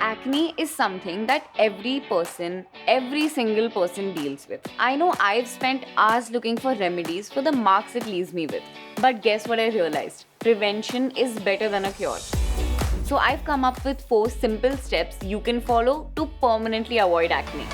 Acne is something that every single person deals with. I know I've spent hours looking for remedies for the marks it leaves me with. But guess what I realized? Prevention is better than a cure. So I've come up with 4 simple steps you can follow to permanently avoid acne.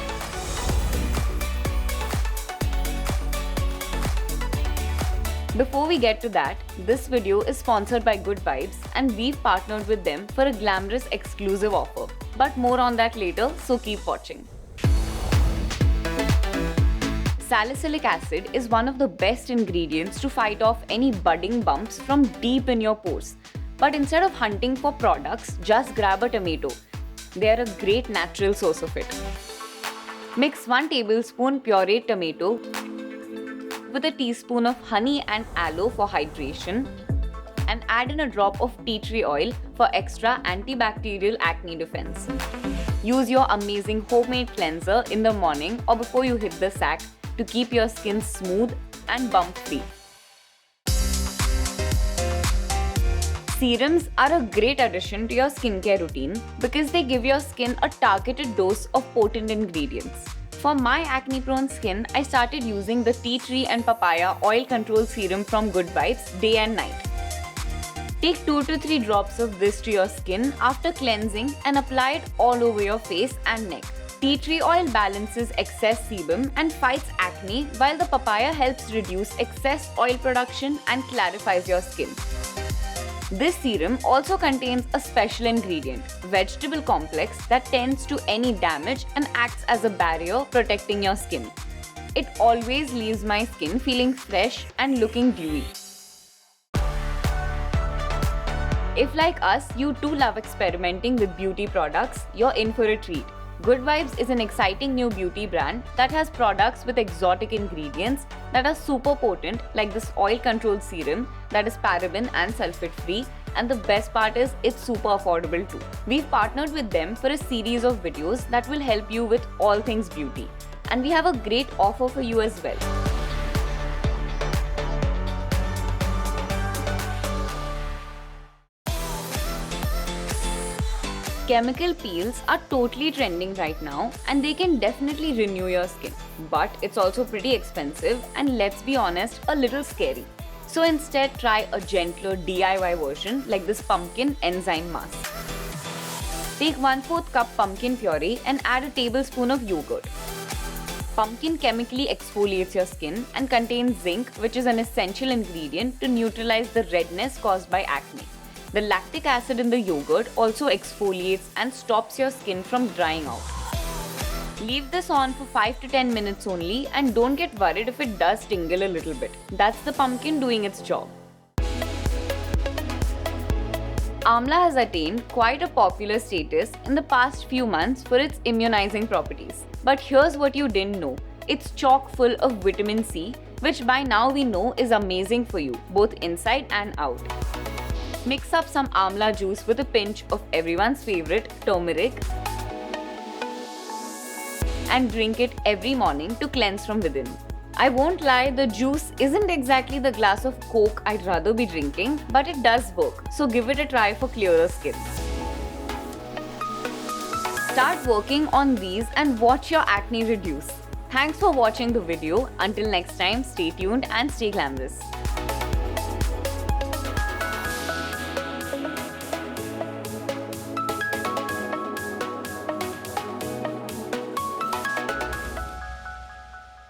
Before we get to that, this video is sponsored by Good Vibes and we've partnered with them for a glamorous exclusive offer. But more on that later, so keep watching. Salicylic acid is one of the best ingredients to fight off any budding bumps from deep in your pores. But instead of hunting for products, just grab a tomato. They are a great natural source of it. Mix 1 tablespoon pureed tomato with a teaspoon of honey and aloe for hydration, and add in a drop of tea tree oil for extra antibacterial acne defense. Use your amazing homemade cleanser in the morning or before you hit the sack to keep your skin smooth and bump free. Serums are a great addition to your skincare routine because they give your skin a targeted dose of potent ingredients. For my acne-prone skin, I started using the tea tree and papaya oil control serum from Good Vibes day and night. Take 2 to 3 drops of this to your skin after cleansing and apply it all over your face and neck. Tea tree oil balances excess sebum and fights acne, while the papaya helps reduce excess oil production and clarifies your skin. This serum also contains a special ingredient, vegetable complex, that tends to any damage and acts as a barrier protecting your skin. It always leaves my skin feeling fresh and looking dewy. If like us, you too love experimenting with beauty products, you're in for a treat. Good Vibes is an exciting new beauty brand that has products with exotic ingredients that are super potent, like this oil control serum that is paraben and sulfate free, and the best part is it's super affordable too. We've partnered with them for a series of videos that will help you with all things beauty, and we have a great offer for you as well. Chemical peels are totally trending right now and they can definitely renew your skin. But it's also pretty expensive and, let's be honest, a little scary. So instead, try a gentler DIY version like this pumpkin enzyme mask. Take 1/4 cup pumpkin puree and add a tablespoon of yogurt. Pumpkin chemically exfoliates your skin and contains zinc, which is an essential ingredient to neutralize the redness caused by acne. The lactic acid in the yogurt also exfoliates and stops your skin from drying out. Leave this on for 5 to 10 minutes only and don't get worried if it does tingle a little bit. That's the pumpkin doing its job. Amla has attained quite a popular status in the past few months for its immunizing properties. But here's what you didn't know. It's chock full of vitamin C, which by now we know is amazing for you, both inside and out. Mix up some amla juice with a pinch of everyone's favorite turmeric and drink it every morning to cleanse from within. I won't lie, the juice isn't exactly the glass of Coke I'd rather be drinking, but it does work, so give it a try for clearer skin. Start working on these and watch your acne reduce. Thanks for watching the video. Until next time, stay tuned and stay glamorous.